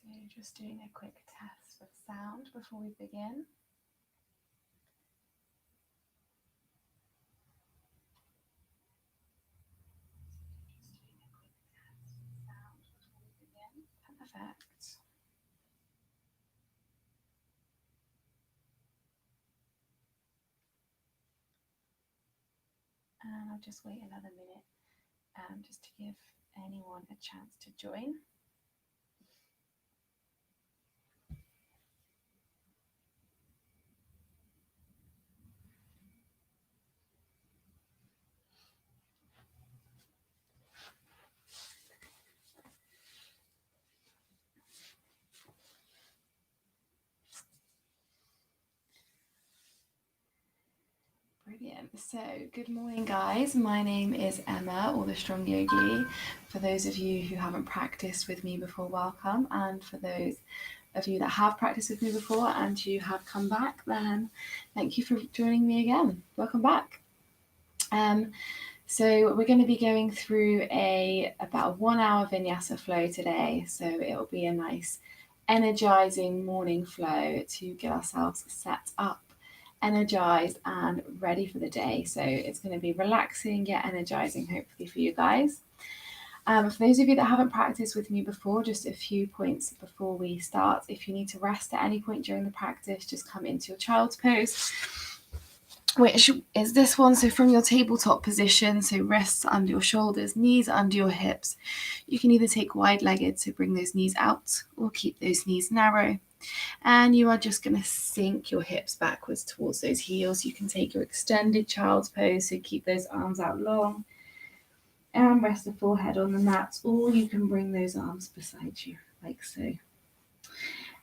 So just doing a quick test of sound before we begin. Perfect. And I'll just wait another minute just to give anyone a chance to join. Brilliant. So, good morning, guys. My name is Emma, or the Strong Yogi. For those of you who haven't practiced with me before, welcome. And for those of you that have practiced with me before and you have come back, then thank you for joining me again. Welcome back. So we're going to be going through about a 1 hour Vinyasa flow today. So it'll be a nice energizing morning flow to get ourselves set up, energized and ready for the day. So it's going to be relaxing yet energizing, hopefully, for you guys. For those of you that haven't practiced with me before, just a few points before we start. If you need to rest at any point during the practice, just come into your child's pose, which is this one. So from your tabletop position, so wrists under your shoulders, knees under your hips. You can either take wide-legged, so bring those knees out, or keep those knees narrow. And you are just going to sink your hips backwards towards those heels. You can take your extended child's pose, so keep those arms out long and rest the forehead on the mat, or you can bring those arms beside you like so.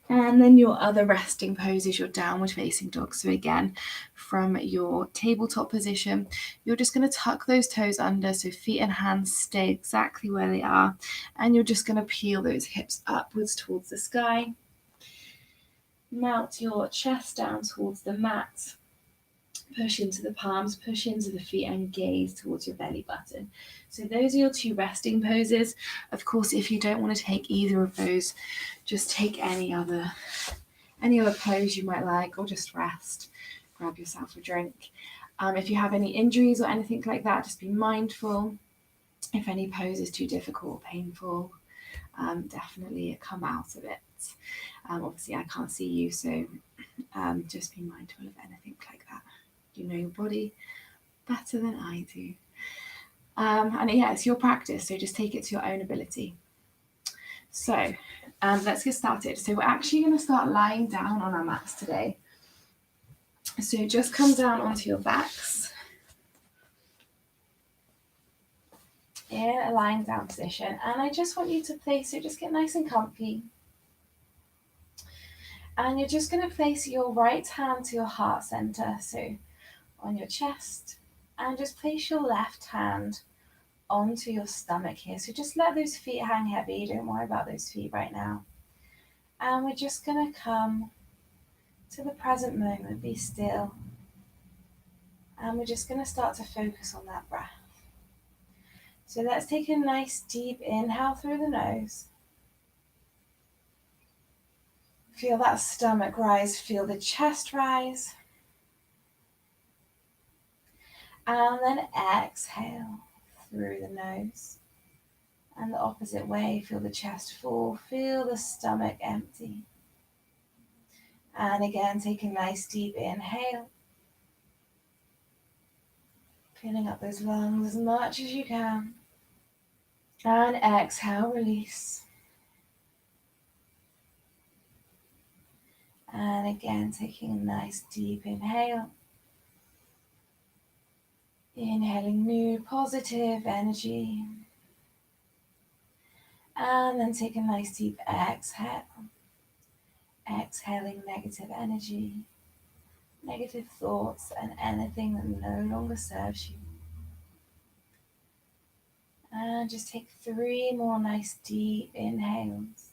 And then your other resting pose is your downward facing dog. So again, from your tabletop position, you're just going to tuck those toes under, so feet and hands stay exactly where they are, and you're just going to peel those hips upwards towards the sky. Mount your chest down towards the mat. Push into the palms, push into the feet, and gaze towards your belly button. So those are your two resting poses. Of course, if you don't want to take either of those, just take any other pose you might like, or just rest. Grab yourself a drink. If you have any injuries or anything like that, just be mindful. If any pose is too difficult or painful, definitely come out of it. Obviously, I can't see you, so just be mindful of anything like that. You know your body better than I do. And yeah, it's your practice, so just take it to your own ability. So let's get started. So we're actually going to start lying down on our mats today. So just come down onto your backs in a lying down position. And I just want you to place it, just get nice and comfy. And you're just going to place your right hand to your heart center, so on your chest, and just place your left hand onto your stomach here. So just let those feet hang heavy. Don't worry about those feet right now. And we're just going to come to the present moment, be still. And we're just going to start to focus on that breath. So let's take a nice deep inhale through the nose. Feel that stomach rise, feel the chest rise. And then exhale through the nose. And the opposite way, feel the chest full, feel the stomach empty. And again, take a nice deep inhale. Filling up those lungs as much as you can. And exhale, release. And again, taking a nice deep inhale. Inhaling new positive energy. And then take a nice deep exhale. Exhaling negative energy, negative thoughts, and anything that no longer serves you. And just take 3 more nice deep inhales.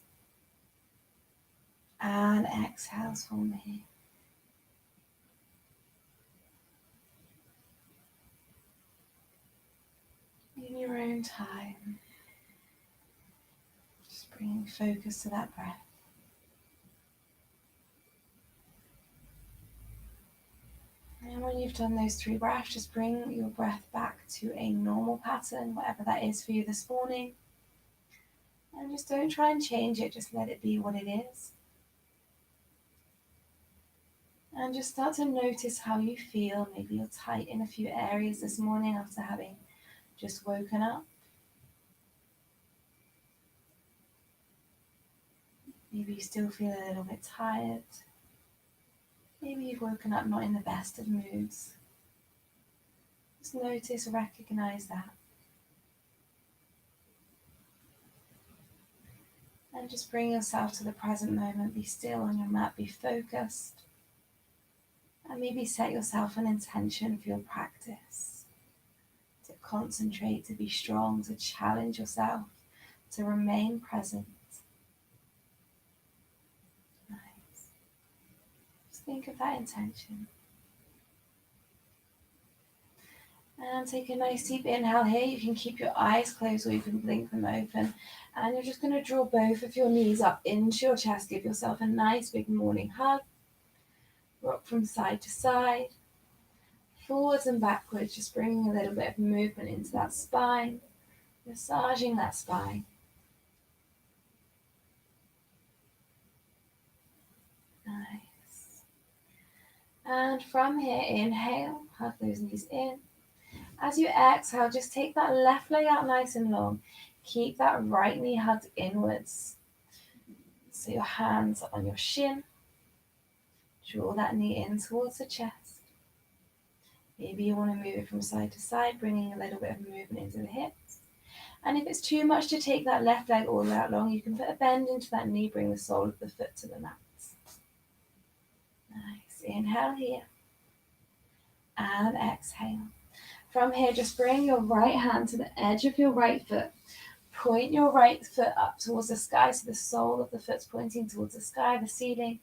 And exhales for me. In your own time. Just bringing focus to that breath. And when you've done those 3 breaths, just bring your breath back to a normal pattern, whatever that is for you this morning. And just don't try and change it, just let it be what it is. And just start to notice how you feel. Maybe you're tight in a few areas this morning after having just woken up. Maybe you still feel a little bit tired. Maybe you've woken up not in the best of moods. Just notice, recognize that. And just bring yourself to the present moment. Be still on your mat, be focused. And maybe set yourself an intention for your practice. To concentrate, to be strong, to challenge yourself, to remain present. Nice. Just think of that intention. And take a nice deep inhale here. You can keep your eyes closed or you can blink them open. And you're just going to draw both of your knees up into your chest. Give yourself a nice big morning hug. Rock from side to side. Forwards and backwards. Just bringing a little bit of movement into that spine. Massaging that spine. Nice. And from here, inhale. Hug those knees in. As you exhale, just take that left leg out nice and long. Keep that right knee hugged inwards. So your hands are on your shin. Draw that knee in towards the chest. Maybe you want to move it from side to side, bringing a little bit of movement into the hips. And if it's too much to take that left leg all the way out long, you can put a bend into that knee, bring the sole of the foot to the mat. Nice. Inhale here. And exhale. From here, just bring your right hand to the edge of your right foot. Point your right foot up towards the sky, so the sole of the foot's pointing towards the sky, the ceiling.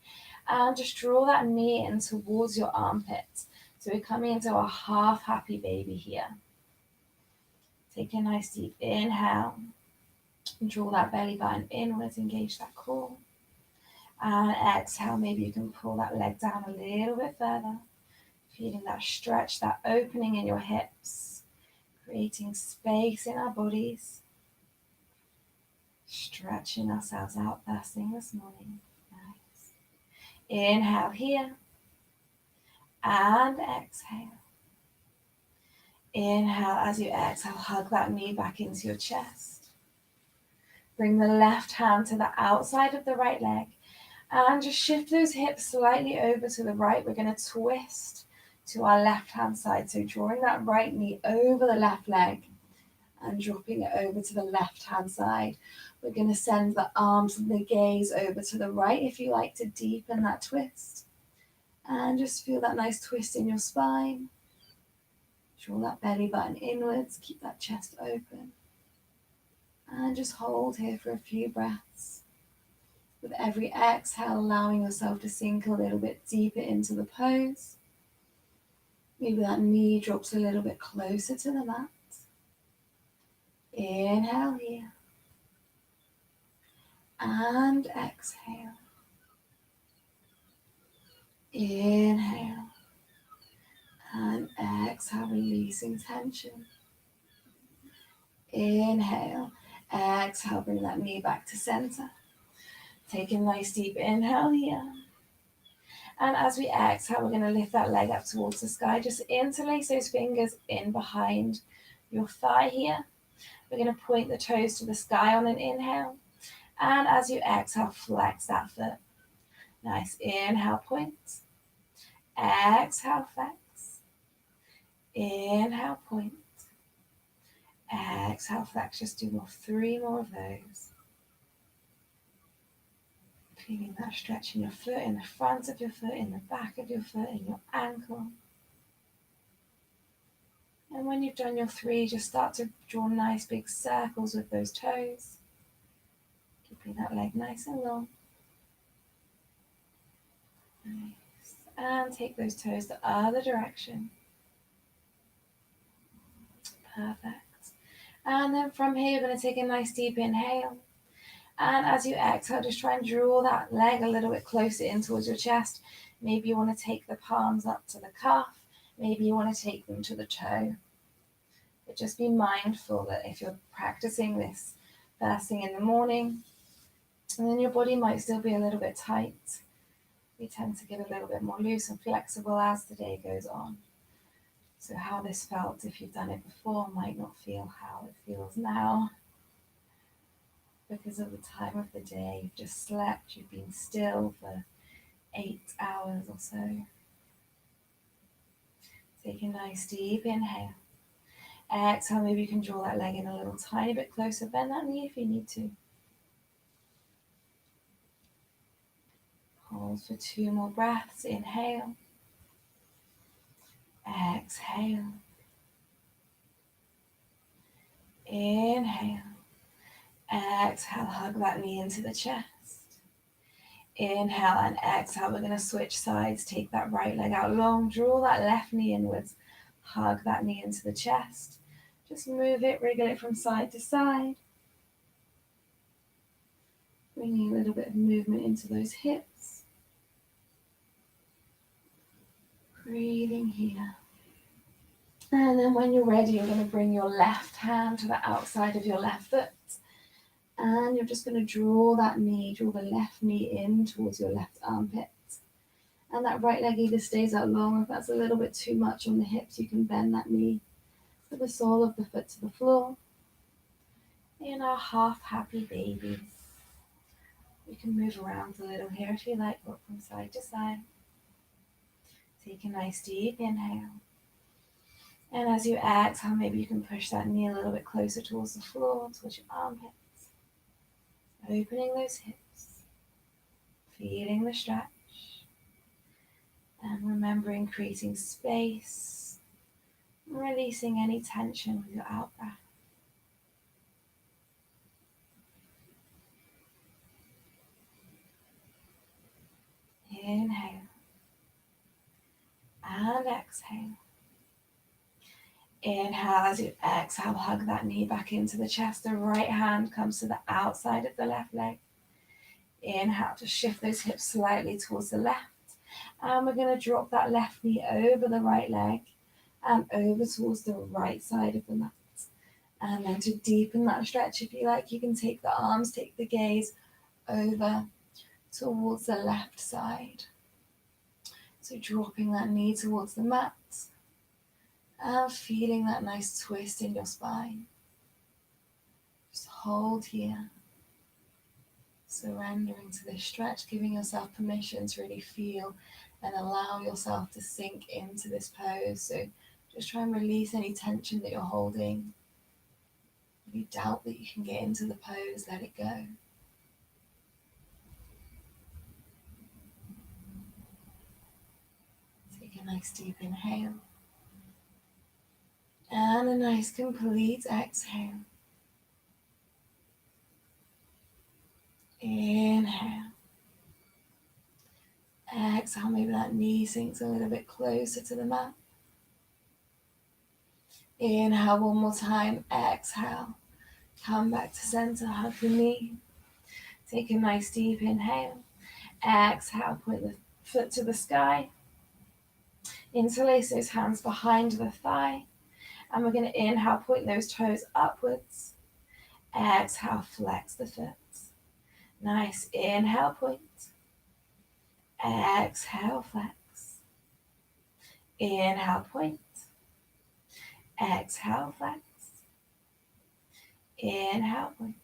And just draw that knee in towards your armpits. So we're coming into a half happy baby here. Take a nice deep inhale. And draw that belly button inwards, engage that core. And exhale, maybe you can pull that leg down a little bit further. Feeling that stretch, that opening in your hips. Creating space in our bodies. Stretching ourselves out first thing this morning. Nice. Inhale here. And exhale. Inhale, as you exhale, hug that knee back into your chest. Bring the left hand to the outside of the right leg. And just shift those hips slightly over to the right. We're going to twist to our left hand side. So drawing that right knee over the left leg and dropping it over to the left hand side. We're going to send the arms and the gaze over to the right if you like to deepen that twist. And just feel that nice twist in your spine. Draw that belly button inwards, keep that chest open. And just hold here for a few breaths. With every exhale, allowing yourself to sink a little bit deeper into the pose. Maybe that knee drops a little bit closer to the mat. Inhale here. And exhale. Inhale. And exhale, releasing tension. Inhale. Exhale, bring that knee back to center. Take a nice deep inhale here. And as we exhale, we're going to lift that leg up towards the sky. Just interlace those fingers in behind your thigh here. We're going to point the toes to the sky on an inhale. And as you exhale, flex that foot. Nice. Inhale, point. Exhale, flex. Inhale, point. Exhale, flex. Just do 3 more of those. Feeling that stretch in your foot, in the front of your foot, in the back of your foot, in your ankle. And when you've done your 3, just start to draw nice big circles with those toes. Keeping that leg nice and long. Nice. And take those toes the other direction. Perfect. And then from here, you're going to take a nice deep inhale. And as you exhale, just try and draw that leg a little bit closer in towards your chest. Maybe you want to take the palms up to the calf. Maybe you want to take them to the toe. But just be mindful that if you're practicing this first thing in the morning, and then your body might still be a little bit tight, we tend to get a little bit more loose and flexible as the day goes on. So how this felt if you've done it before might not feel how it feels now. Because of the time of the day, you've just slept, you've been still for 8 hours or so. Take a nice deep inhale. Exhale, maybe you can draw that leg in a little tiny bit closer. Bend that knee if you need to. Hold for 2 more breaths. Inhale. Exhale. Inhale. Exhale, hug that knee into the chest. Inhale and exhale. We're going to switch sides. Take that right leg out long. Draw that left knee inwards. Hug that knee into the chest. Just move it, wriggle it from side to side. Bringing a little bit of movement into those hips. Breathing here. And then when you're ready, you're going to bring your left hand to the outside of your left foot. And you're just going to draw that knee, draw the left knee in towards your left armpit. And that right leg either stays out long, or if that's a little bit too much on the hips, you can bend that knee to the sole of the foot to the floor. In our half happy babies. You can move around a little here if you like, rock from side to side. Take a nice deep inhale. And as you exhale, maybe you can push that knee a little bit closer towards the floor, towards your armpits. Opening those hips. Feeling the stretch. And remembering creating space. Releasing any tension with your out breath. Inhale. And exhale. Inhale, as you exhale, hug that knee back into the chest. The right hand comes to the outside of the left leg. Inhale, to shift those hips slightly towards the left. And we're going to drop that left knee over the right leg and over towards the right side of the mat. And then to deepen that stretch, if you like, you can take the arms, take the gaze over towards the left side. So dropping that knee towards the mat. And feeling that nice twist in your spine. Just hold here. Surrendering to this stretch, giving yourself permission to really feel and allow yourself to sink into this pose. So just try and release any tension that you're holding. If you doubt that you can get into the pose, let it go. Take a nice deep inhale. And a nice complete exhale. Inhale. Exhale, maybe that knee sinks a little bit closer to the mat. Inhale one more time. Exhale. Come back to center, hug the knee. Take a nice deep inhale. Exhale, point the foot to the sky. Interlace those hands behind the thigh. And we're going to inhale, point those toes upwards. Exhale, flex the foot. Nice. Inhale, point. Exhale, flex. Inhale, point. Exhale, flex. Inhale, point.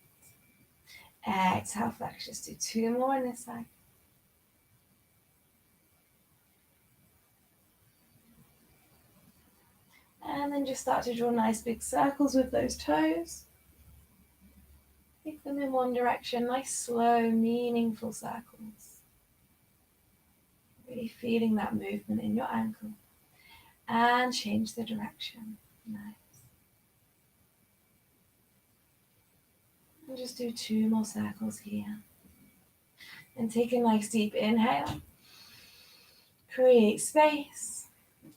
Exhale, flex. Just do 2 more on this side. And then just start to draw nice big circles with those toes. Take them in one direction, nice, slow, meaningful circles. Really feeling that movement in your ankle. And change the direction. Nice. And just do 2 more circles here. And take a nice deep inhale. Create space.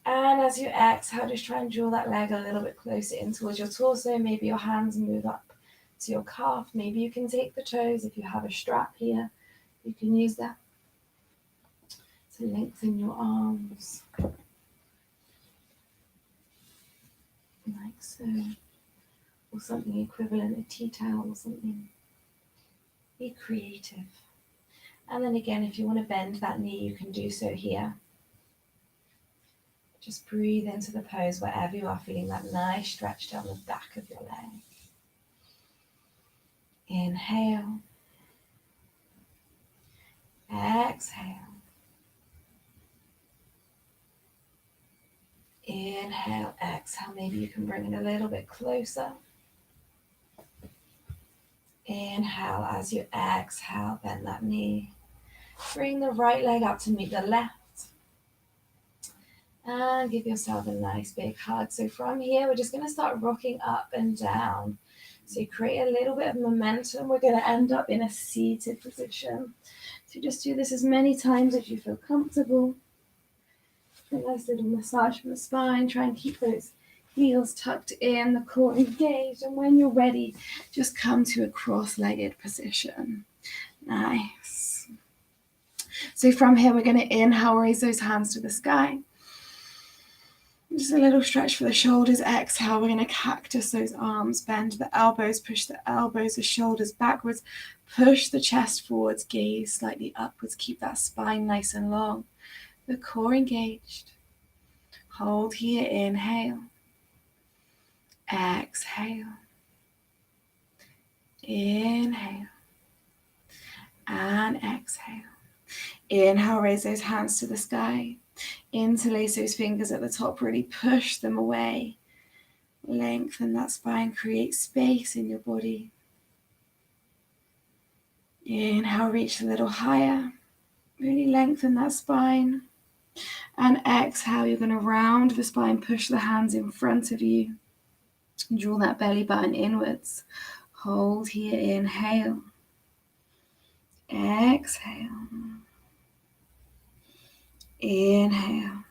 And as you exhale, just try and draw that leg a little bit closer in towards your torso. Maybe your hands move up to your calf. Maybe you can take the toes. If you have a strap here, you can use that to lengthen your arms. like so, or something equivalent, a tea towel or something. Be creative. And then again, if you want to bend that knee, you can do so here. Just breathe into the pose wherever you are, feeling that nice stretch down the back of your leg. Inhale. Exhale. Inhale, exhale. Maybe you can bring it a little bit closer. Inhale, as you exhale, bend that knee. Bring the right leg up to meet the left. And give yourself a nice big hug. So from here, we're just going to start rocking up and down. So you create a little bit of momentum. We're going to end up in a seated position. So just do this as many times as you feel comfortable. A nice little massage from the spine. Try and keep those heels tucked in, the core engaged. And when you're ready, just come to a cross-legged position. Nice. So from here, we're going to inhale, raise those hands to the sky. Just a little stretch for the shoulders. Exhale, we're going to cactus those arms. Bend the elbows, push the elbows, the shoulders backwards. Push the chest forwards, gaze slightly upwards. Keep that spine nice and long. The core engaged. Hold here, inhale. Exhale. Inhale. And exhale. Inhale, raise those hands to the sky. Interlace those fingers at the top, really push them away. Lengthen that spine, create space in your body. Inhale, reach a little higher. Really lengthen that spine. And exhale, you're going to round the spine, push the hands in front of you. Draw that belly button inwards. Hold here, inhale. Exhale. Inhale.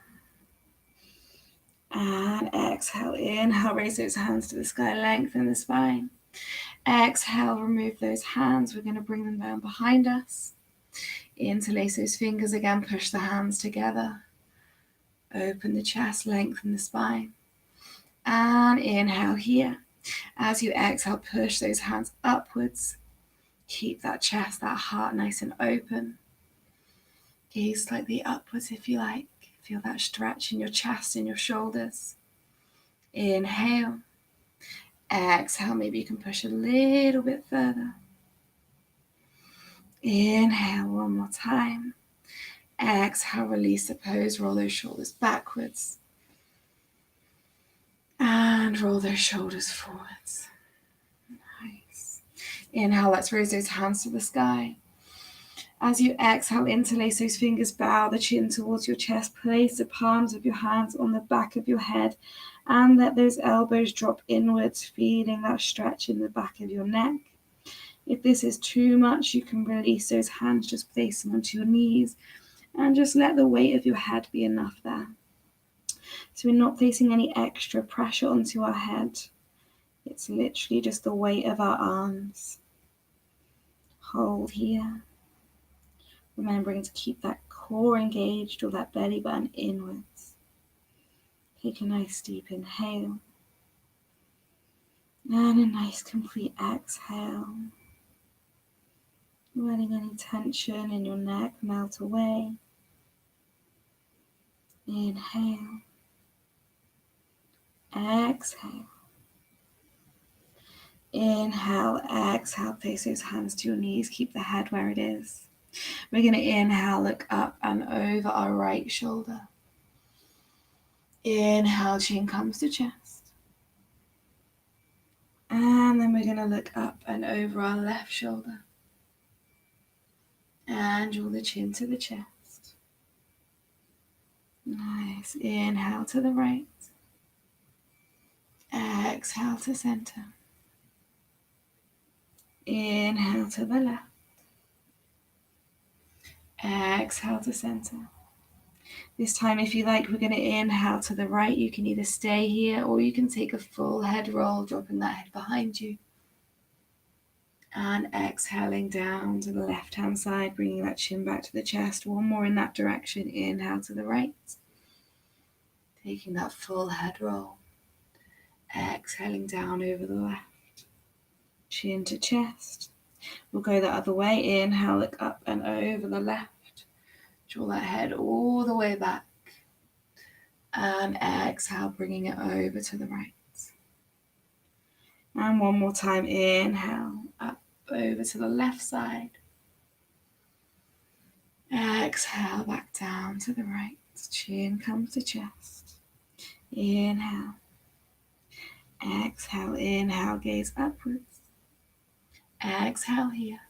And exhale. Inhale, raise those hands to the sky, lengthen the spine. Exhale, remove those hands. We're going to bring them down behind us. Interlace those fingers again, push the hands together. Open the chest, lengthen the spine. And inhale here. As you exhale, push those hands upwards. Keep that chest, that heart nice and open. Gaze slightly upwards if you like. Feel that stretch in your chest and your shoulders. Inhale. Exhale, maybe you can push a little bit further. Inhale one more time. Exhale, release the pose, roll those shoulders backwards. And roll those shoulders forwards. Nice. Inhale, let's raise those hands to the sky. As you exhale, interlace those fingers, bow the chin towards your chest, place the palms of your hands on the back of your head, and let those elbows drop inwards, feeling that stretch in the back of your neck. If this is too much, you can release those hands, just place them onto your knees, and just let the weight of your head be enough there. So we're not placing any extra pressure onto our head. It's literally just the weight of our arms. Hold here. Remembering to keep that core engaged or that belly button inwards. Take a nice deep inhale. And a nice complete exhale. Letting any tension in your neck melt away. Inhale. Exhale. Inhale, exhale, place those hands to your knees, keep the head where it is. We're going to inhale, look up and over our right shoulder. Inhale, chin comes to chest. And then we're going to look up and over our left shoulder. And draw the chin to the chest. Nice. Inhale to the right. Exhale to center. Inhale to the left. Exhale to center. This time, if you like, we're going to inhale to the right. You can either stay here or you can take a full head roll, dropping that head behind you. And exhaling down to the left-hand side, bringing that chin back to the chest. One more in that direction. Inhale to the right. Taking that full head roll. Exhaling down over the left. Chin to chest. We'll go the other way. Inhale, look up and over the left. Draw that head all the way back. And exhale, bringing it over to the right. And one more time. Inhale, up over to the left side. Exhale, back down to the right. Chin comes to chest. Inhale. Exhale, inhale, gaze upwards. Exhale here.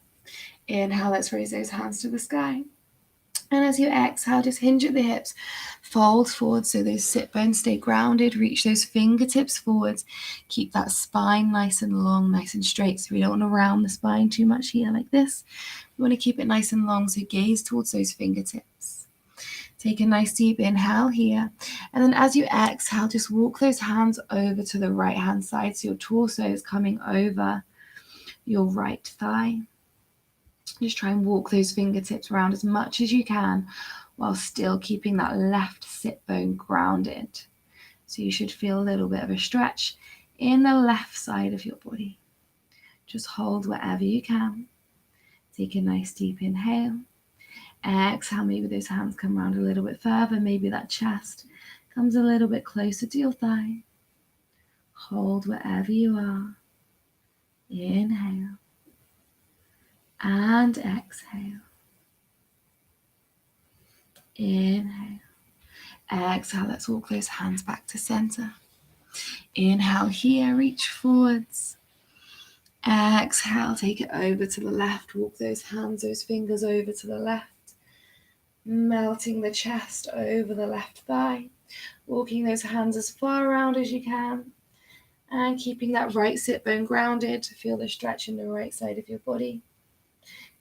Inhale, let's raise those hands to the sky. And as you exhale, just hinge at the hips, fold forward so those sit bones stay grounded. Reach those fingertips forwards. Keep that spine nice and long, nice and straight. So we don't want to round the spine too much here like this. We want to keep it nice and long, so gaze towards those fingertips. Take a nice deep inhale here. And then as you exhale, just walk those hands over to the right hand side. So your torso is coming over your right thigh. Just try and walk those fingertips around as much as you can while still keeping that left sit bone grounded. So you should feel a little bit of a stretch in the left side of your body. Just hold wherever you can. Take a nice deep inhale. Exhale, maybe those hands come around a little bit further. Maybe that chest comes a little bit closer to your thigh. Hold wherever you are. Inhale. And exhale. Inhale. Exhale, let's walk those hands back to center. Inhale here, reach forwards. Exhale, take it over to the left. Walk those hands, those fingers over to the left. Melting the chest over the left thigh. Walking those hands as far around as you can. And keeping that right sit bone grounded to feel the stretch in the right side of your body.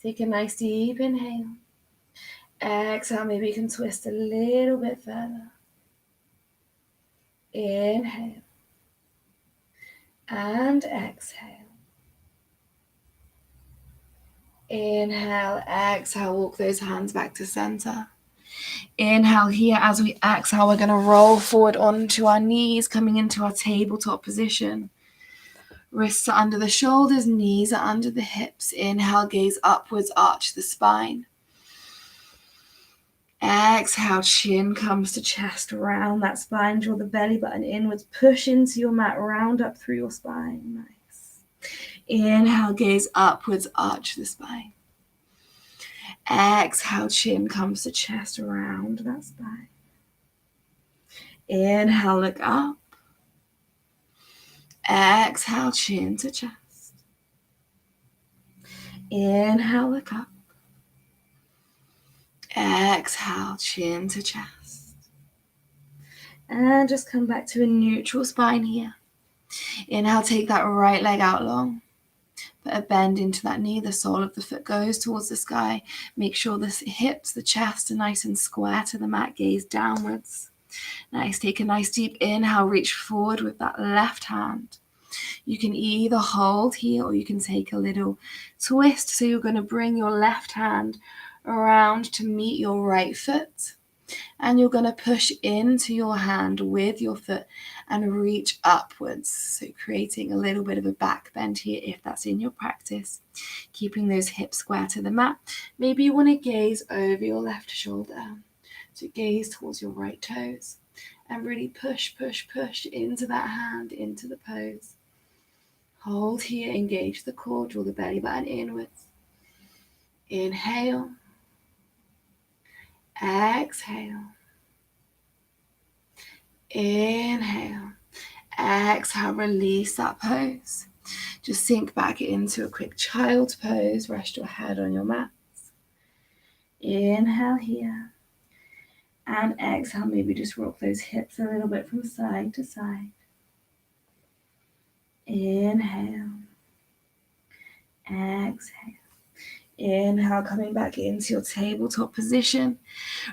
Take a nice deep inhale. Exhale, maybe you can twist a little bit further. Inhale. And exhale. Inhale, exhale, walk those hands back to center. Inhale here. As we exhale, we're going to roll forward onto our knees, coming into our tabletop position. Wrists are under the shoulders, knees are under the hips. Inhale, gaze upwards, arch the spine. Exhale, chin comes to chest, round that spine, draw the belly button inwards, push into your mat, round up through your spine. Nice. Inhale, gaze upwards, arch the spine. Exhale, chin comes to chest, round that spine. Inhale, look up. Exhale, chin to chest. Inhale, look up. Exhale, chin to chest. And just come back to a neutral spine here. Inhale, take that right leg out long. Put a bend into that knee. The sole of the foot goes towards the sky. Make sure the hips, the chest are nice and square to the mat. Gaze downwards. Nice. Take a nice deep inhale. Reach forward with that left hand. You can either hold here or you can take a little twist. So you're going to bring your left hand around to meet your right foot. And you're going to push into your hand with your foot and reach upwards. So creating a little bit of a back bend here if that's in your practice. Keeping those hips square to the mat. Maybe you want to gaze over your left shoulder. So gaze towards your right toes. And really push, push, push into that hand, into the pose. Hold here, engage the core, draw the belly button inwards. Inhale. Exhale. Inhale. Exhale, release that pose. Just sink back into a quick child's pose. Rest your head on your mat. Inhale here. And exhale, maybe just rock those hips a little bit from side to side. Inhale. Exhale. Inhale, coming back into your tabletop position.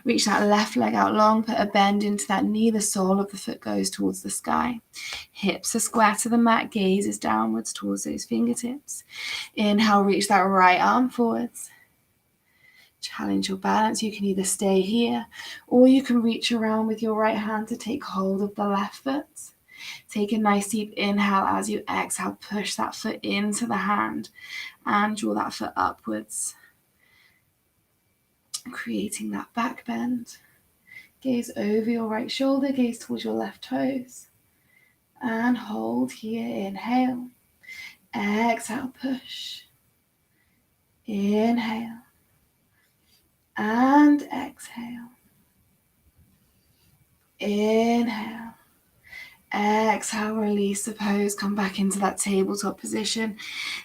Reach that left leg out long, put a bend into that knee. The sole of the foot goes towards the sky. Hips are square to the mat, gaze is downwards towards those fingertips. Inhale, reach that right arm forwards. Challenge your balance. You can either stay here or you can reach around with your right hand to take hold of the left foot. Take a nice deep inhale. As you exhale, push that foot into the hand and draw that foot upwards, creating that back bend. Gaze over your right shoulder, gaze towards your left toes, and hold here. Inhale, exhale, push, inhale, and exhale, inhale, exhale, release the pose, come back into that tabletop position,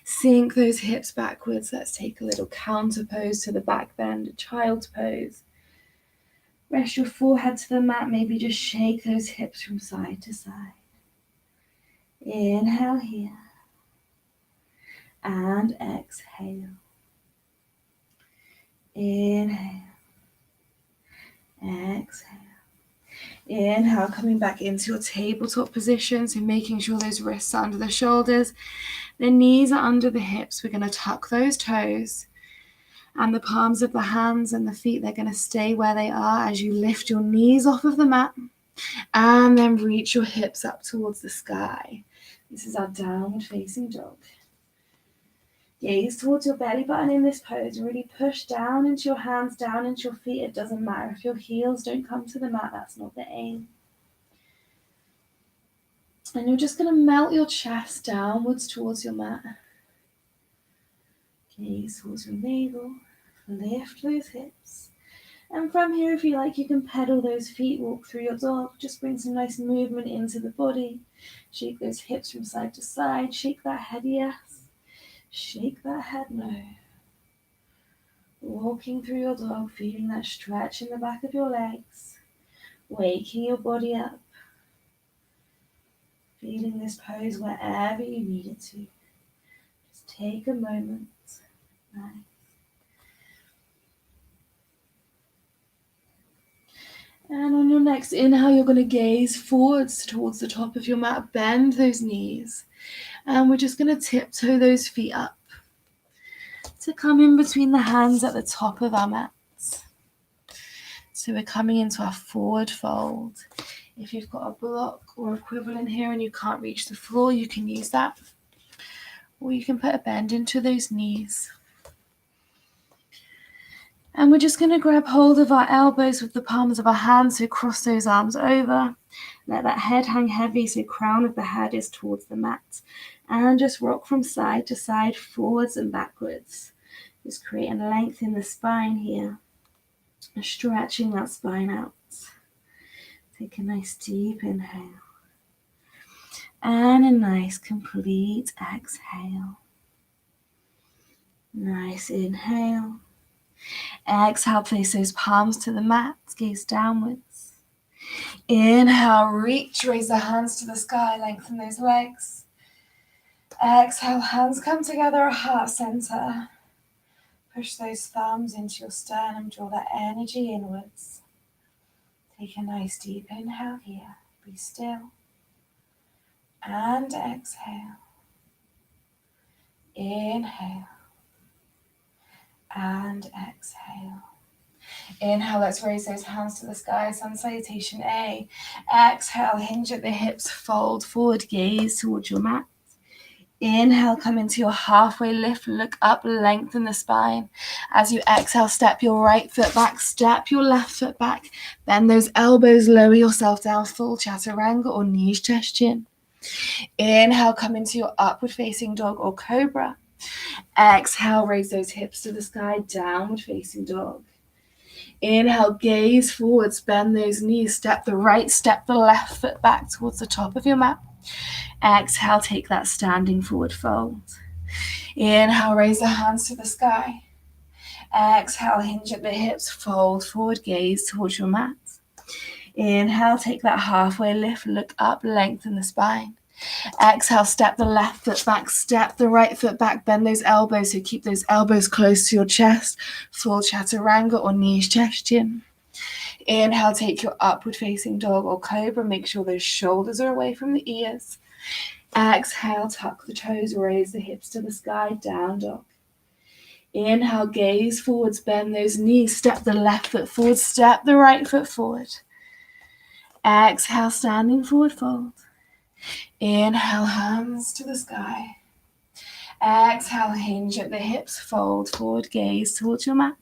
sink those hips backwards. Let's take a little counter pose to the back bend, a child's pose. Rest your forehead to the mat, maybe just shake those hips from side to side. Inhale here, and exhale. Inhale, exhale. Inhale, coming back into your tabletop position, so making sure those wrists are under the shoulders, the knees are under the hips. We're going to tuck those toes, and the palms of the hands and the feet, they're going to stay where they are as you lift your knees off of the mat, and then reach your hips up towards the sky. This is our downward facing dog. Gaze towards your belly button in this pose. Really push down into your hands, down into your feet. It doesn't matter if your heels don't come to the mat. That's not the aim. And you're just going to melt your chest downwards towards your mat. Gaze towards your navel. Lift those hips. And from here, if you like, you can pedal those feet, walk through your dog. Just bring some nice movement into the body. Shake those hips from side to side. Shake that head, yes. Shake that head, no. Walking through your dog, feeling that stretch in the back of your legs. Waking your body up. Feeling this pose wherever you need it to. Just take a moment. Nice. And on your next inhale, you're going to gaze forwards towards the top of your mat. Bend those knees. And we're just going to tiptoe those feet up to come in between the hands at the top of our mats. So we're coming into our forward fold. If you've got a block or equivalent here and you can't reach the floor, you can use that. Or you can put a bend into those knees. And we're just going to grab hold of our elbows with the palms of our hands, so cross those arms over. Let that head hang heavy, so crown of the head is towards the mat. And just rock from side to side, forwards and backwards. Just create a length in the spine here. Stretching that spine out. Take a nice deep inhale. And a nice complete exhale. Nice inhale. Exhale, place those palms to the mat, gaze downwards. Inhale, reach, raise the hands to the sky, lengthen those legs. Exhale, hands come together, heart center. Push those thumbs into your sternum, draw that energy inwards. Take a nice deep inhale here, be still. And exhale. Inhale. And exhale. Inhale, let's raise those hands to the sky, sun salutation A. Exhale, hinge at the hips, fold forward, gaze towards your mat. Inhale, come into your halfway lift, look up, lengthen the spine. As you exhale, step your right foot back, step your left foot back. Bend those elbows, lower yourself down, full chaturanga or knees, chest, chin. Inhale, come into your upward facing dog or cobra. Exhale, raise those hips to the sky, downward facing dog. Inhale, gaze forwards, bend those knees, step the right, step the left foot back towards the top of your mat. Exhale, take that standing forward fold. Inhale, raise the hands to the sky. Exhale, hinge at the hips, fold forward, gaze towards your mat. Inhale, take that halfway lift, look up, lengthen the spine. Exhale, step the left foot back, step the right foot back, bend those elbows, so keep those elbows close to your chest, full chaturanga or knees, chest, chin. Inhale, take your upward facing dog or cobra, make sure those shoulders are away from the ears. Exhale, tuck the toes, raise the hips to the sky, down dog. Inhale, gaze forwards, bend those knees, step the left foot forward, step the right foot forward. Exhale, standing forward fold. Inhale, hands to the sky. Exhale, hinge at the hips, fold forward, gaze towards your mat.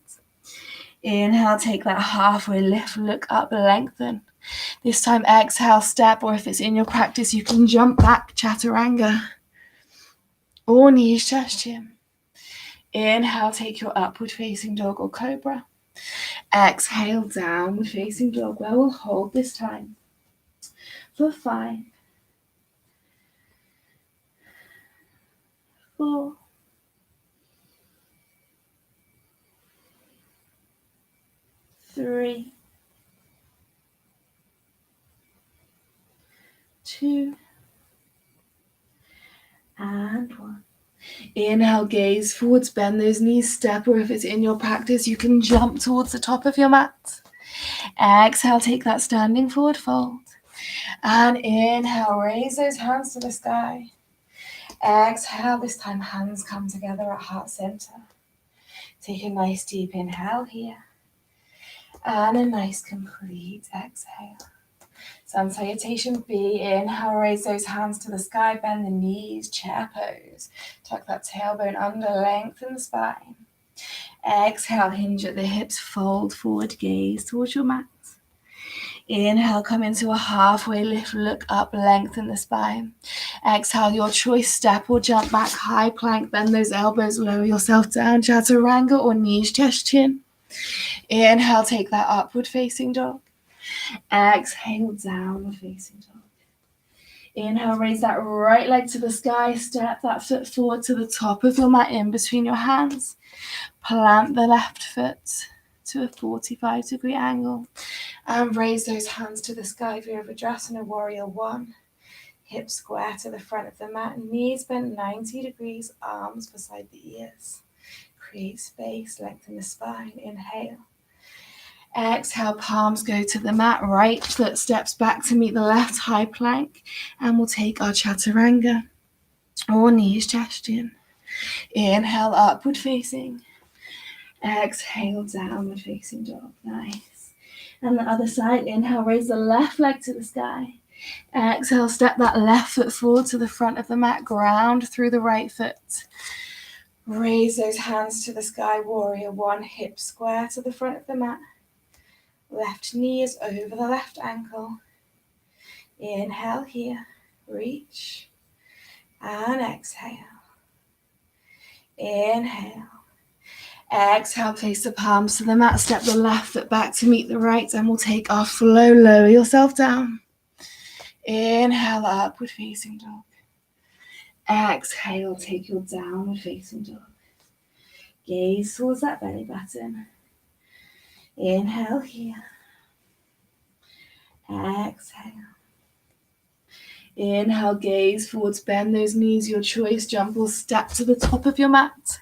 Inhale, take that halfway lift, look up, lengthen. This time, exhale, step, or if it's in your practice, you can jump back, chaturanga, or knees, chest, chin. Inhale, take your upward facing dog or cobra. Exhale, downward facing dog, where we'll hold this time for 5, 4, 3, 2, and 1. Inhale, gaze forwards, bend those knees, step, or if it's in your practice, you can jump towards the top of your mat. Exhale, take that standing forward fold. And inhale, raise those hands to the sky. Exhale, this time hands come together at heart center. Take a nice deep inhale here. And a nice complete exhale. Sun salutation B. Inhale, raise those hands to the sky, bend the knees, chair pose. Tuck that tailbone under, lengthen the spine. Exhale, hinge at the hips, fold forward, gaze towards your mat. Inhale, come into a halfway lift, look up, lengthen the spine. Exhale, your choice, step or jump back, high plank, bend those elbows, lower yourself down, chaturanga or knees, chest, chin. Inhale, take that upward facing dog. Exhale, downward facing dog. Inhale, raise that right leg to the sky, step that foot forward to the top of your mat in between your hands. Plant the left foot to a 45-degree angle and raise those hands to the sky, Virabhadrasana, warrior 1. Hips square to the front of the mat, knees bent 90 degrees, arms beside the ears. Create space, lengthen the spine, inhale. Exhale, palms go to the mat, right foot steps back to meet the left, high plank, and we'll take our chaturanga or knees, chest, chin. Inhale, upward facing. Exhale, downward facing dog. Nice. And the other side, inhale, raise the left leg to the sky. Exhale, step that left foot forward to the front of the mat, ground through the right foot. Raise those hands to the sky, warrior 1, hips square to the front of the mat. Left knee is over the left ankle. Inhale here, reach, and exhale. Inhale. Exhale, place the palms to the mat, step the left foot back to meet the right, and we'll take our flow, lower yourself down. Inhale, upward facing dog. Exhale, take your downward facing dog. Gaze towards that belly button. Inhale here. Exhale. Inhale, gaze forwards, bend those knees, your choice, jump or step to the top of your mat.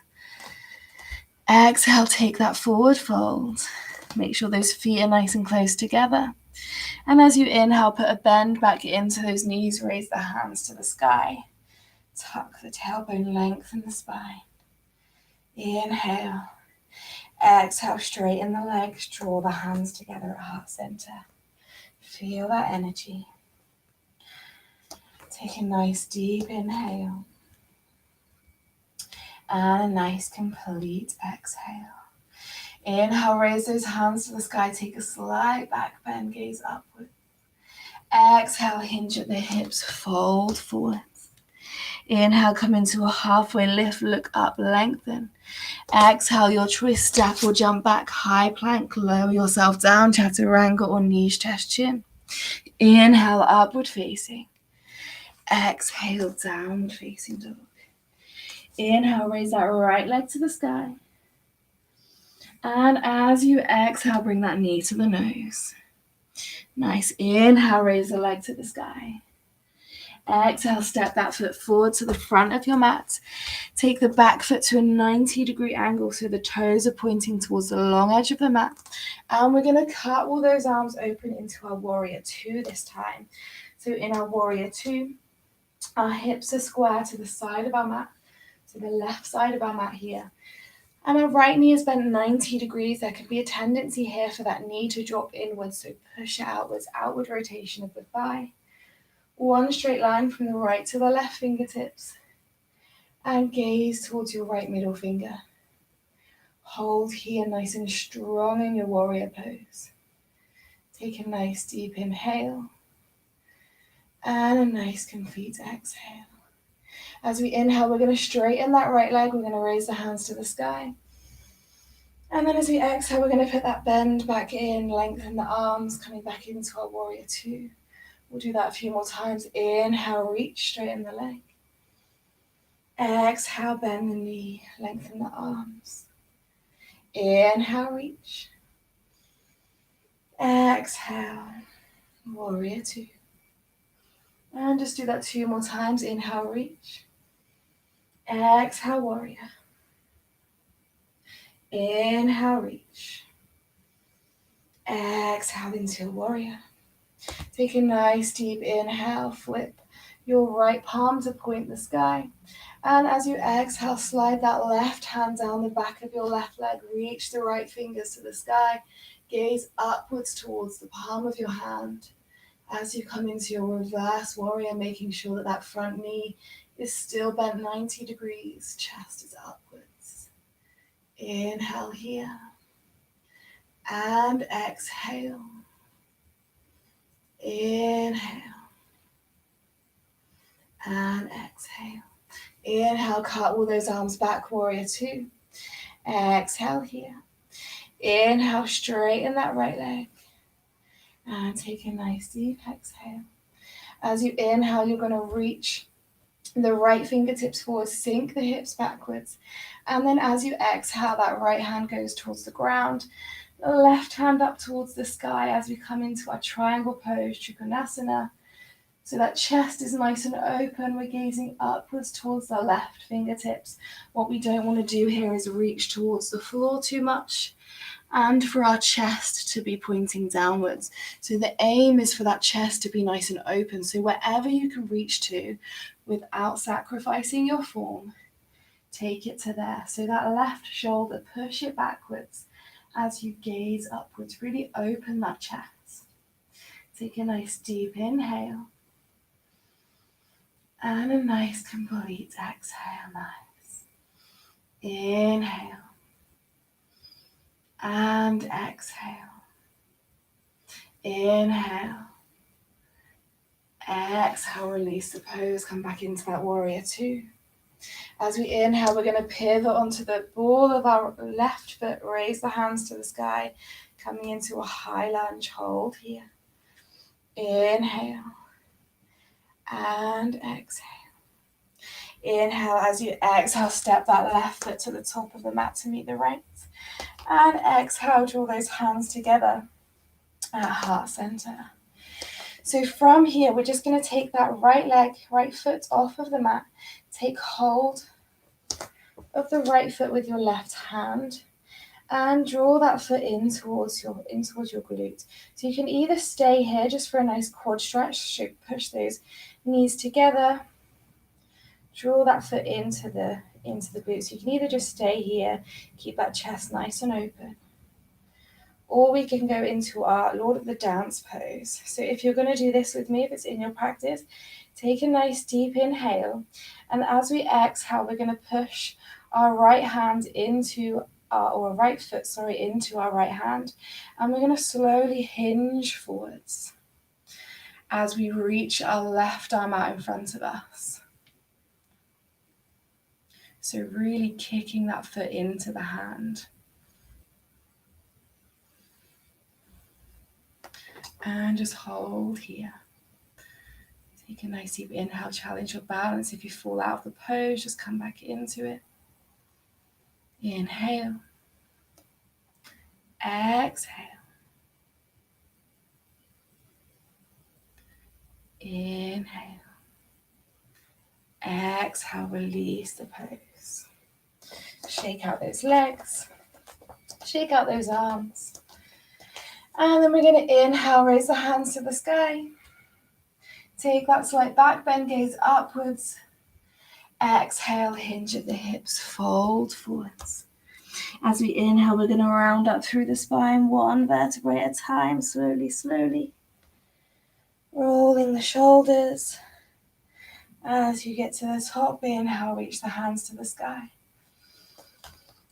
Exhale, take that forward fold. Make sure those feet are nice and close together. And as you inhale, put a bend back into those knees, raise the hands to the sky. Tuck the tailbone, lengthen the spine. Inhale. Exhale, straighten the legs, draw the hands together at heart center. Feel that energy. Take a nice deep inhale. And a nice complete exhale. Inhale, raise those hands to the sky, take a slight back bend, gaze upward. Exhale, hinge at the hips, fold forward. Inhale, come into a halfway lift, look up, lengthen. Exhale, your choice, step or jump back, high plank, lower yourself down, chaturanga or knees, chest, chin. Inhale, upward facing. Exhale, downward facing dog. Inhale, raise that right leg to the sky. And as you exhale, bring that knee to the nose. Nice. Inhale, raise the leg to the sky. Exhale, step that foot forward to the front of your mat. Take the back foot to a 90-degree angle so the toes are pointing towards the long edge of the mat. And we're going to cut all those arms open into our warrior 2 this time. So in our warrior 2, our hips are square to the side of our mat, to the left side of our mat here. And our right knee is bent 90 degrees. There could be a tendency here for that knee to drop inwards, so push it outwards, outward rotation of the thigh. One straight line from the right to the left fingertips. And gaze towards your right middle finger. Hold here nice and strong in your warrior pose. Take a nice deep inhale. And a nice complete exhale. As we inhale, we're going to straighten that right leg. We're going to raise the hands to the sky. And then as we exhale, we're going to put that bend back in, lengthen the arms, coming back into our warrior two. We'll do that a few more times. Inhale, reach, straighten the leg. Exhale, bend the knee, lengthen the arms. Inhale, reach. Exhale, warrior two. And just do that 2 more times. Inhale, reach. Exhale, warrior. Inhale, reach. Exhale into warrior. Take a nice deep inhale, flip your right palm to point the sky. And as you exhale, slide that left hand down the back of your left leg. Reach the right fingers to the sky. Gaze upwards towards the palm of your hand. As you come into your reverse warrior, making sure that that front knee is still bent 90 degrees. Chest is upwards. Inhale here. And exhale. Inhale. And exhale. Inhale, cartwheel those arms back, warrior two. Exhale here. Inhale, straighten that right leg. And take a nice deep exhale. As you inhale, you're going to reach the right fingertips forward, sink the hips backwards. And then as you exhale, that right hand goes towards the ground. The left hand up towards the sky as we come into our triangle pose, Trikonasana. So that chest is nice and open. We're gazing upwards towards the left fingertips. What we don't want to do here is reach towards the floor too much and for our chest to be pointing downwards. So the aim is for that chest to be nice and open. So wherever you can reach to without sacrificing your form, take it to there. So that left shoulder, push it backwards as you gaze upwards. Really open that chest. Take a nice deep inhale. And a nice complete exhale, nice. Inhale. And exhale. Inhale. Exhale, release the pose, come back into that warrior two. As we inhale, we're going to pivot onto the ball of our left foot, raise the hands to the sky, coming into a high lunge, hold here. Inhale. And exhale. Inhale, as you exhale, step that left foot to the top of the mat to meet the right. And exhale, draw those hands together at heart center. So from here, we're just going to take that right leg, right foot off of the mat. Take hold of the right foot with your left hand and draw that foot in towards your glute. So you can either stay here just for a nice quad stretch, so push those knees together. Draw that foot into the glutes. You can either just stay here, keep that chest nice and open, or we can go into our Lord of the Dance pose. So if you're going to do this with me, if it's in your practice, take a nice deep inhale. And as we exhale, we're going to push our right hand into our right foot, into our right hand. And we're going to slowly hinge forwards as we reach our left arm out in front of us. So really kicking that foot into the hand. And just hold here. Take a nice deep inhale, challenge your balance. If you fall out of the pose, just come back into it. Inhale. Exhale. Inhale. Exhale, release the pose. Shake out those legs. Shake out those arms. And then we're going to inhale, raise the hands to the sky. Take that slight back bend, gaze upwards. Exhale, hinge at the hips, fold forwards. As we inhale, we're going to round up through the spine, one vertebrae at a time, slowly, slowly. Rolling the shoulders. As you get to the top, inhale, reach the hands to the sky.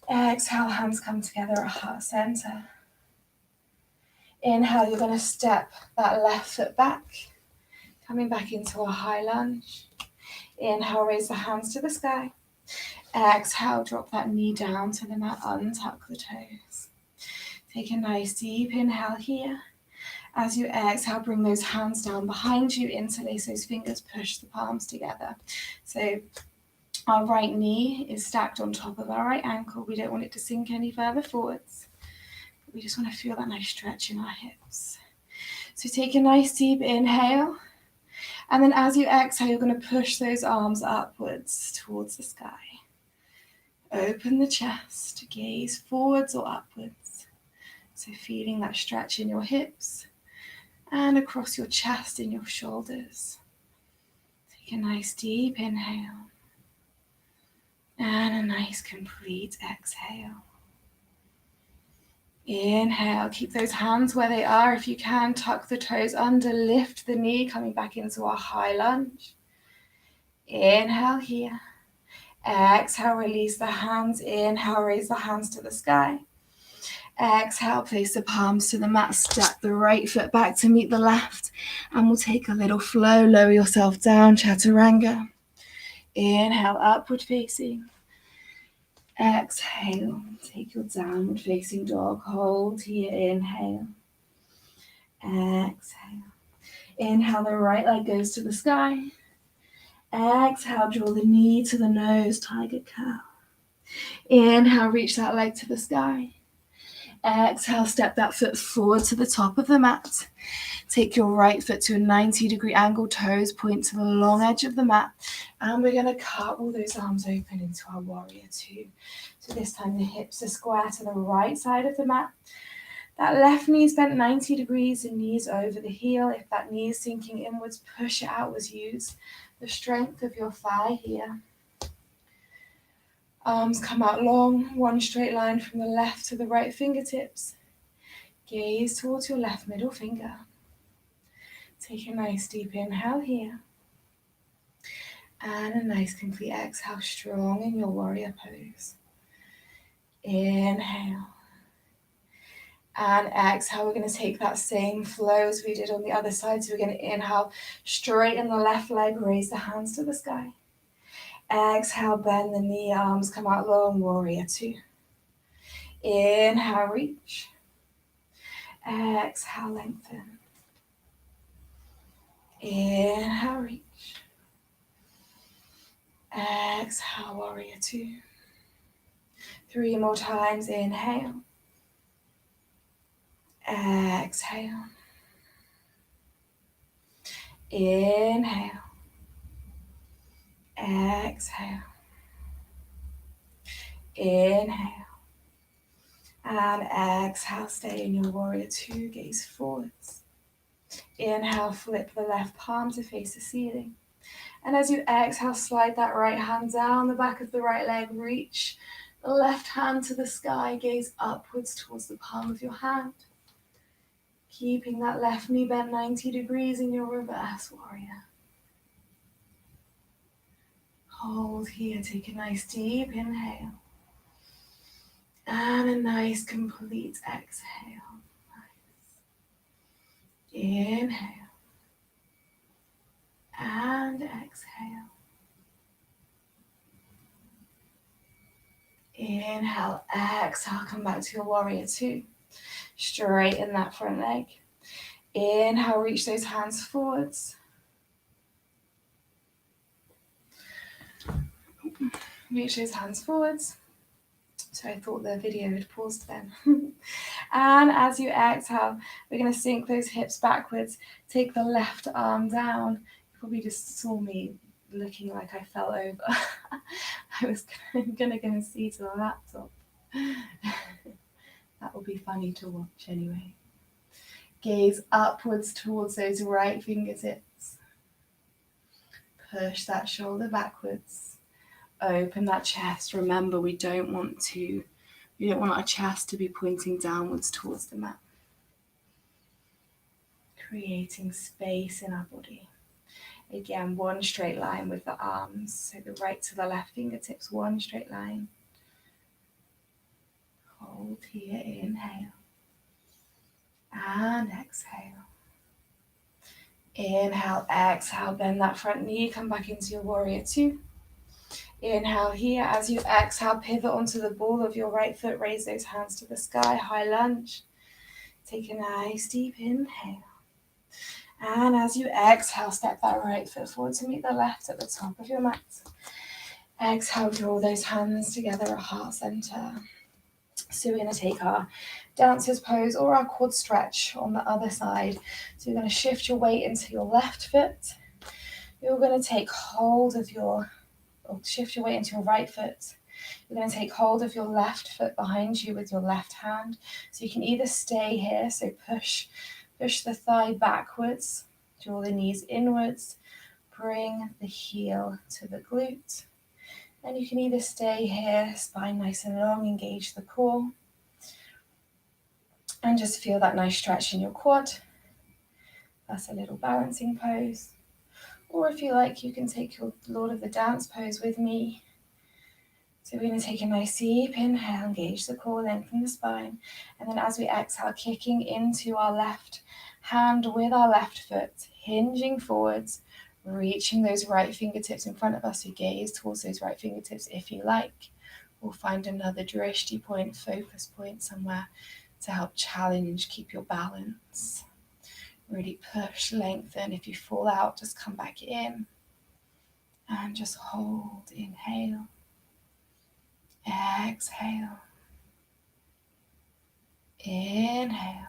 Exhale, hands come together at heart center. Inhale, you're going to step that left foot back, coming back into a high lunge. Inhale, raise the hands to the sky. Exhale, drop that knee down to the mat, untuck the toes. Take a nice deep inhale here. As you exhale, bring those hands down behind you, interlace those fingers, push the palms together. So our right knee is stacked on top of our right ankle. We don't want it to sink any further forwards. We just want to feel that nice stretch in our hips. So take a nice deep inhale. And then as you exhale, you're going to push those arms upwards towards the sky. Open the chest, gaze forwards or upwards. So feeling that stretch in your hips and across your chest and your shoulders. Take a nice deep inhale and a nice complete exhale. Inhale, keep those hands where they are. If you can, tuck the toes under, lift the knee, coming back into a high lunge. Inhale here. Exhale, release the hands. Inhale, raise the hands to the sky. Exhale, place the palms to the mat, step the right foot back to meet the left, and we'll take a little flow, lower yourself down, chaturanga. Inhale, upward facing. Exhale, take your downward facing dog, hold here, inhale. Exhale. Inhale, the right leg goes to the sky. Exhale, draw the knee to the nose, tiger curl. Inhale, reach that leg to the sky. Exhale, step that foot forward to the top of the mat. Take your right foot to a 90-degree angle, toes point to the long edge of the mat. And we're going to cartwheel those arms open into our warrior two. So this time the hips are square to the right side of the mat. That left knee is bent 90 degrees, the knees over the heel. If that knee is sinking inwards, push it outwards. Use the strength of your thigh here. Arms come out long, one straight line from the left to the right fingertips. Gaze towards your left middle finger. Take a nice deep inhale here. And a nice complete exhale, strong in your warrior pose. Inhale. And exhale, we're going to take that same flow as we did on the other side. So we're going to inhale, straighten the left leg, raise the hands to the sky. Exhale, bend the knee, arms come out long, warrior two. Inhale, reach. Exhale, lengthen. Inhale, reach. Exhale, warrior two. 3 more times, inhale. Exhale. Inhale. Exhale. Inhale. And exhale, stay in your warrior two, gaze forwards. Inhale, flip the left palm to face the ceiling. And as you exhale, slide that right hand down the back of the right leg, reach the left hand to the sky, gaze upwards towards the palm of your hand. Keeping that left knee bent 90 degrees in your reverse warrior. Hold here, take a nice deep inhale. And a nice complete exhale. Nice. Inhale. And exhale. Inhale, exhale, come back to your warrior two. Straighten that front leg. Inhale, reach those hands forwards. Reach those hands forwards. So I thought the video had paused then. And as you exhale, we're going to sink those hips backwards. Take the left arm down. You probably just saw me looking like I fell over. I was going to see to the laptop. That will be funny to watch anyway. Gaze upwards towards those right fingertips. Push that shoulder backwards. Open that chest. Remember, we don't want our chest to be pointing downwards towards the mat. creating space in our body. Again, one straight line with the arms, so the right to the left fingertips, one straight line. Hold here, inhale and exhale. Inhale, exhale, bend that front knee, come back into your warrior two. Inhale here, as you exhale, pivot onto the ball of your right foot, raise those hands to the sky, high lunge. Take a nice deep inhale. And as you exhale, step that right foot forward to meet the left at the top of your mat. Exhale, draw those hands together at heart center. So we're going to take our dancer's pose or our quad stretch on the other side. So you're going to shift your weight into your left foot. You're going to take hold of shift your weight into your right foot. You're going to take hold of your left foot behind you with your left hand. So you can either stay here, so push the thigh backwards, draw the knees inwards, bring the heel to the glute. And you can either stay here, spine nice and long, engage the core, and just feel that nice stretch in your quad. That's a little balancing pose. Or if you like, you can take your Lord of the Dance pose with me. So we're going to take a nice deep inhale, engage the core, lengthen the spine. And then as we exhale, kicking into our left hand with our left foot, hinging forwards, reaching those right fingertips in front of us. So gaze towards those right fingertips if you like. We'll find another drishti point, focus point somewhere to help challenge, keep your balance. Really push, lengthen. If you fall out, just come back in. And just hold, inhale. Exhale. Inhale.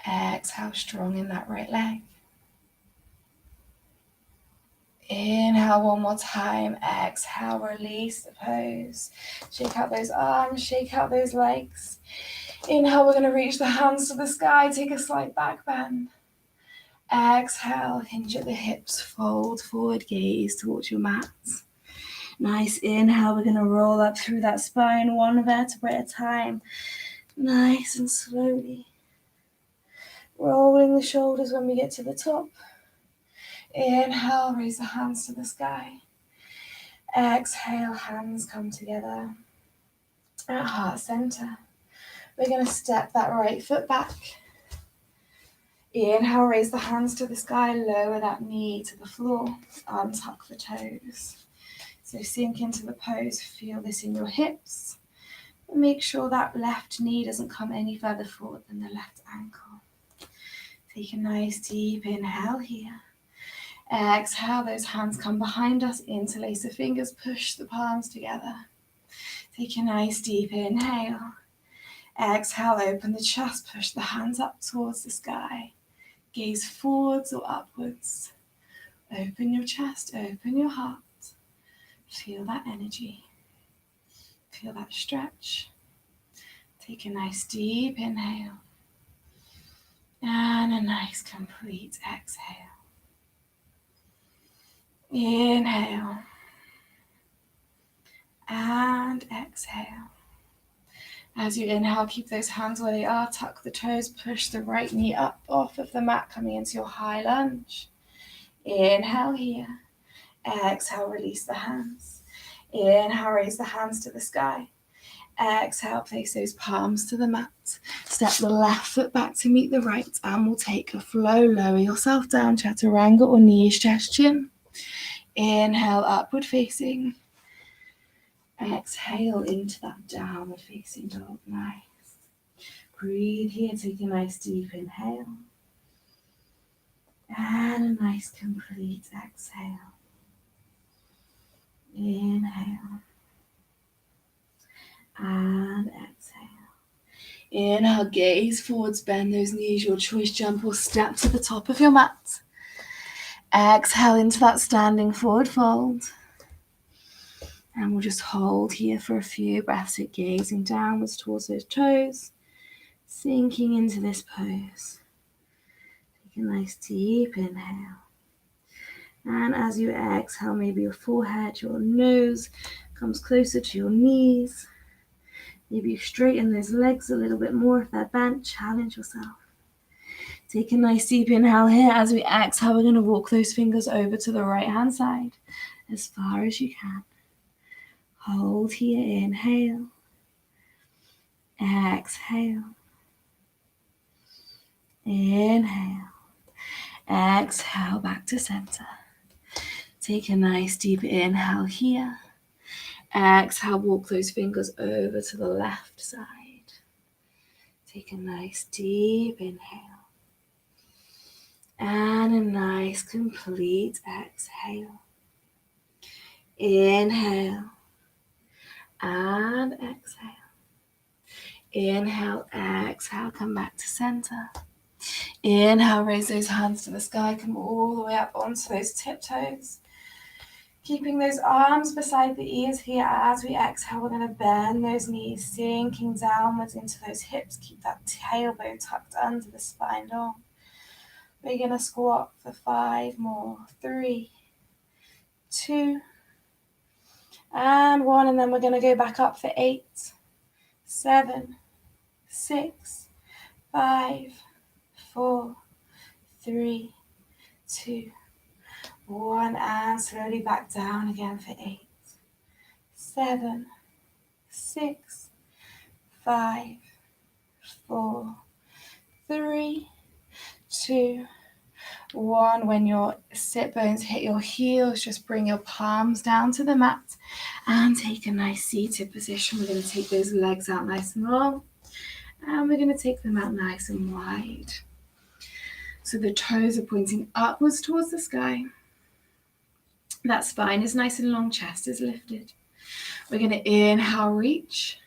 Exhale, strong in that right leg. Inhale one more time. Exhale, release the pose. Shake out those arms, shake out those legs. Inhale, we're going to reach the hands to the sky. Take a slight back bend. Exhale, hinge at the hips, fold forward, gaze towards your mat. Nice inhale, we're going to roll up through that spine, one vertebrae at a time. Nice and slowly. Rolling the shoulders when we get to the top. Inhale, raise the hands to the sky. Exhale, hands come together at heart center. We're going to step that right foot back. Inhale, raise the hands to the sky, lower that knee to the floor, untuck the toes. So sink into the pose, feel this in your hips. And make sure that left knee doesn't come any further forward than the left ankle. Take a nice deep inhale here. Exhale, those hands come behind us, interlace the fingers, push the palms together. Take a nice deep inhale. Exhale, open the chest, push the hands up towards the sky. Gaze forwards or upwards. Open your chest, open your heart. Feel that energy. Feel that stretch. Take a nice deep inhale. And a nice complete exhale. Inhale. And exhale. As you inhale, keep those hands where they are. Tuck the toes, push the right knee up off of the mat, coming into your high lunge. Inhale here. Exhale, release the hands. Inhale, raise the hands to the sky. Exhale, place those palms to the mat. Step the left foot back to meet the right, and we'll take a flow. Lower yourself down, chaturanga or knee suggestion. Inhale, upward facing. Exhale into that downward facing dog. Nice. Breathe here, take a nice deep inhale. And a nice complete exhale. Inhale. And exhale. Inhale, gaze forwards, bend those knees, your choice, jump or step to the top of your mat. Exhale into that standing forward fold. And we'll just hold here for a few breaths, so gazing downwards towards those toes, sinking into this pose. Take a nice deep inhale. And as you exhale, maybe your forehead, your nose comes closer to your knees. Maybe you straighten those legs a little bit more if they're bent. Challenge yourself. Take a nice deep inhale here. As we exhale, we're going to walk those fingers over to the right hand side as far as you can. Hold here, inhale, exhale, inhale, exhale, back to center. Take a nice deep inhale here. Exhale, walk those fingers over to the left side. Take a nice deep inhale. And a nice complete exhale. Inhale. And exhale. Inhale, exhale, come back to center. Inhale, raise those hands to the sky, come all the way up onto those tiptoes. Keeping those arms beside the ears here. As we exhale, we're going to bend those knees, sinking downwards into those hips. Keep that tailbone tucked under the spine long. We're going to squat for 5 more. 3, 2, and 1. And then we're going to go back up for 8, 7, 6, 5, 4, 3, 2, 1. And slowly back down again for 8, 7, 6, 5, 4, 3, 2, 1. When your sit bones hit your heels, just bring your palms down to the mat and take a nice seated position. We're going to take those legs out nice and long, and we're going to take them out nice and wide. So the toes are pointing upwards towards the sky. That spine is nice and long, chest is lifted. We're going to inhale, reach.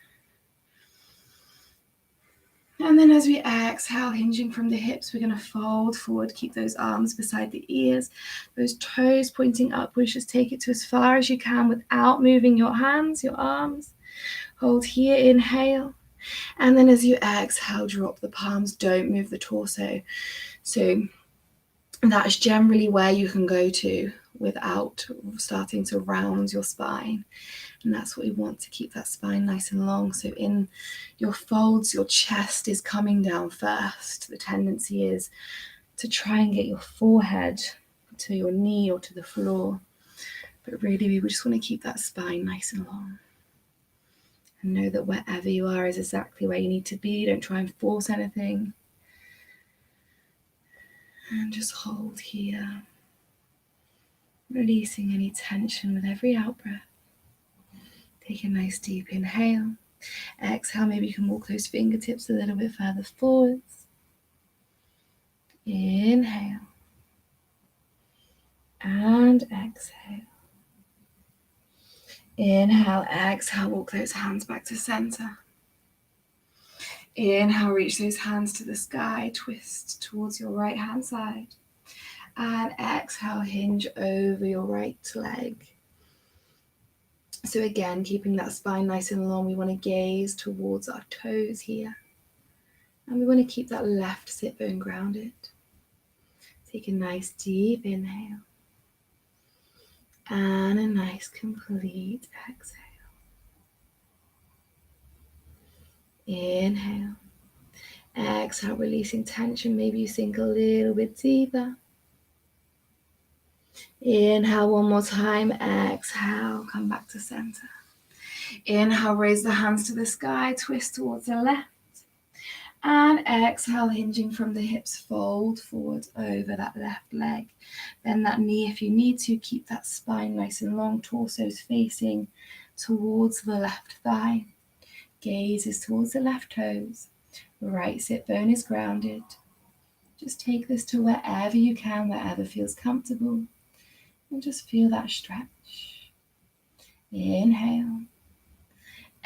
And then as we exhale, hinging from the hips, we're going to fold forward, keep those arms beside the ears, those toes pointing upwards. Just take it to as far as you can without moving your hands, your arms. Hold here, inhale. And then as you exhale, drop the palms, don't move the torso. So that's generally where you can go to without starting to round your spine. And that's what we want, to keep that spine nice and long. So in your folds, your chest is coming down first. The tendency is to try and get your forehead to your knee or to the floor. But really, we just want to keep that spine nice and long. And know that wherever you are is exactly where you need to be. Don't try and force anything. And just hold here. Releasing any tension with every out-breath. Take a nice deep inhale. Exhale, maybe you can walk those fingertips a little bit further forwards. Inhale. And exhale. Inhale, exhale, walk those hands back to center. Inhale, reach those hands to the sky, twist towards your right hand side. And exhale, hinge over your right leg. So again, keeping that spine nice and long, we want to gaze towards our toes here. And we want to keep that left sit bone grounded. Take a nice deep inhale. And a nice complete exhale. Inhale. Exhale, releasing tension. Maybe you sink a little bit deeper. Inhale one more time. Exhale, come back to center. Inhale, raise the hands to the sky, twist towards the left. And exhale, hinging from the hips, fold forward over that left leg. Bend that knee if you need to. Keep that spine nice and long. Torso's facing towards the left thigh. Gaze is towards the left toes. Right sit bone is grounded. Just take this to wherever you can, wherever feels comfortable. And just feel that stretch. Inhale.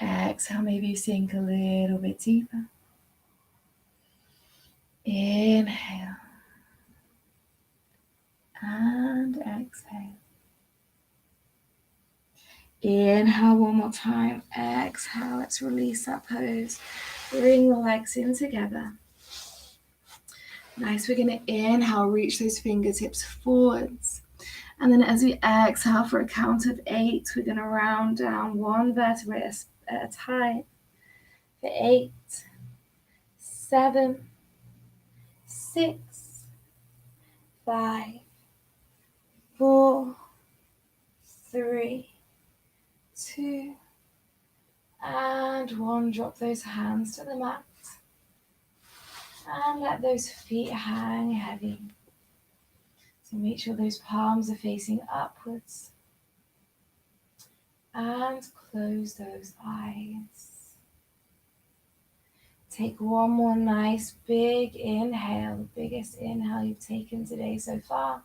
Exhale, maybe you sink a little bit deeper. Inhale. And exhale. Inhale one more time. Exhale. Let's release that pose. Bring the legs in together. Nice. We're going to inhale, reach those fingertips forwards. And then as we exhale for a count of 8, we're going to round down one vertebrae at a time. For 8, 7, 6, 5, 4, 3, 2, and 1. Drop those hands to the mat and let those feet hang heavy. So make sure those palms are facing upwards and close those eyes. Take one more nice big inhale, the biggest inhale you've taken today so far.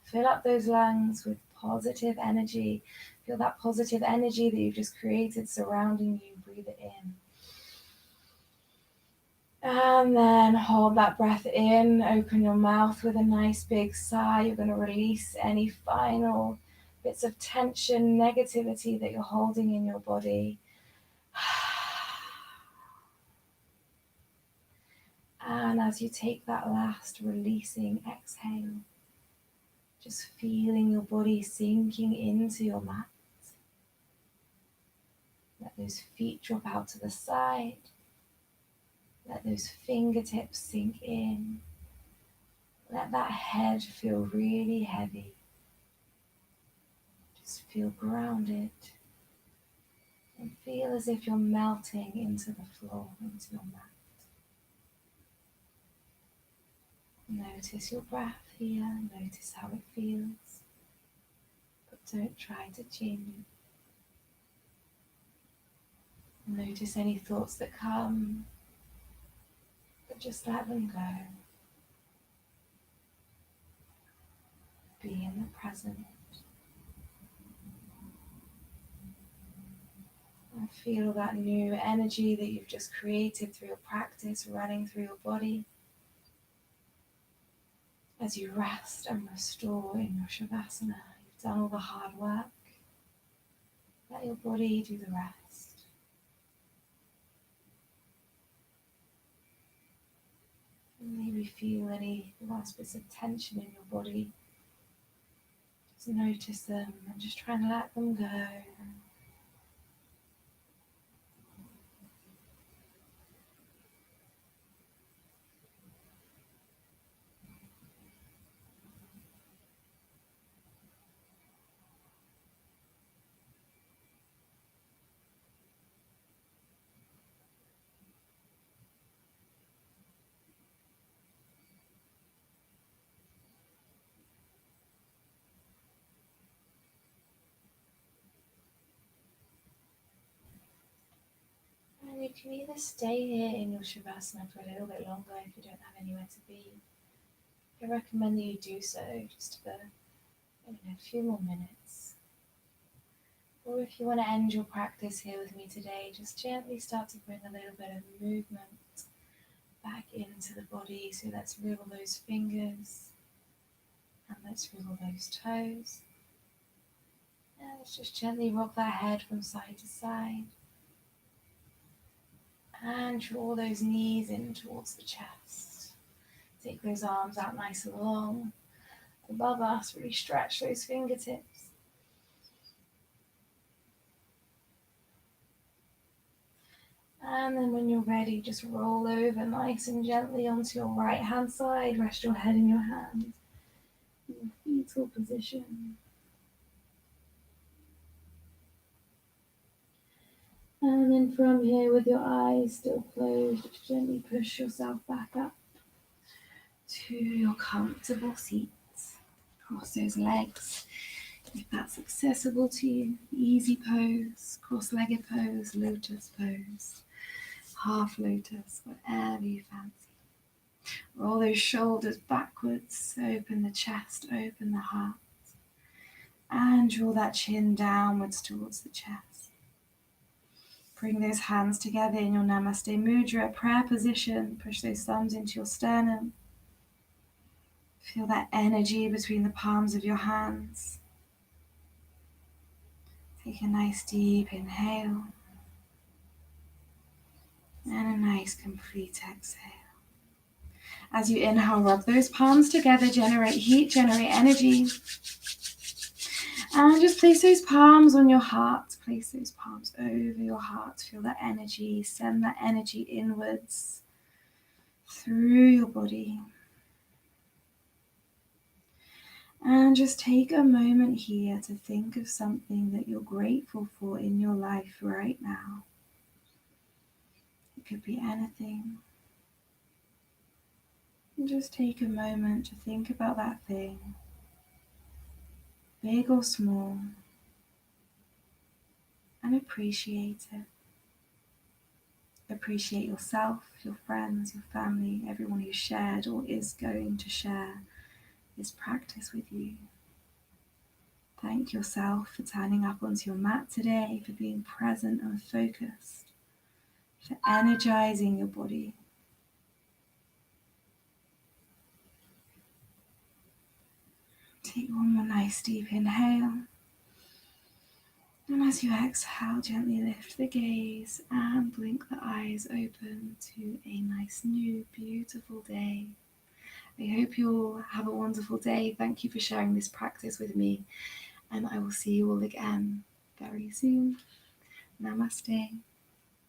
Fill up those lungs with positive energy. Feel that positive energy that you've just created surrounding you. Breathe it in. And then hold that breath in. Open your mouth with a nice big sigh. You're going to release any final bits of tension, negativity that you're holding in your body. And as you take that last releasing exhale, just feeling your body sinking into your mat. Let those feet drop out to the side. Let those fingertips sink in. Let that head feel really heavy. Just feel grounded. And feel as if you're melting into the floor, into your mat. Notice your breath here. Notice how it feels. But don't try to change it. Notice any thoughts that come, but just let them go. Be in the present. And feel that new energy that you've just created through your practice running through your body. As you rest and restore in your Shavasana, you've done all the hard work. Let your body do the rest. Maybe feel any last bits of tension in your body. Just notice them and just try and let them go. And you can either stay here in your Shavasana for a little bit longer if you don't have anywhere to be. I recommend that you do so just for a few more minutes. Or if you want to end your practice here with me today, just gently start to bring a little bit of movement back into the body. So let's wriggle those fingers and let's wriggle those toes. And let's just gently rock that head from side to side. And draw those knees in towards the chest. Take those arms out nice and long above us. Really stretch those fingertips. And then when you're ready, just roll over nice and gently onto your right hand side. Rest your head in your hands in a fetal position. And then from here, with your eyes still closed, just gently push yourself back up to your comfortable seat. Cross those legs if that's accessible to you. Easy pose, cross-legged pose, lotus pose, half lotus, whatever you fancy. Roll those shoulders backwards, open the chest, open the heart, and draw that chin downwards towards the chest. Bring those hands together in your Namaste Mudra, prayer position. Push those thumbs into your sternum. Feel that energy between the palms of your hands. Take a nice deep inhale and a nice complete exhale. As you inhale, rub those palms together, generate heat, generate energy. And just place those palms on your heart. Place those palms over your heart. Feel that energy. Send that energy inwards through your body. And just take a moment here to think of something that you're grateful for in your life right now. It could be anything. And just take a moment to think about that thing, big or small, and appreciate it. Appreciate yourself, your friends, your family, everyone who shared or is going to share this practice with you. Thank yourself for turning up onto your mat today, for being present and focused, for energizing your body. Take one more nice deep inhale. And as you exhale, gently lift the gaze and blink the eyes open to a nice new beautiful day. I hope you all have a wonderful day. Thank you for sharing this practice with me, and I will see you all again very soon. Namaste.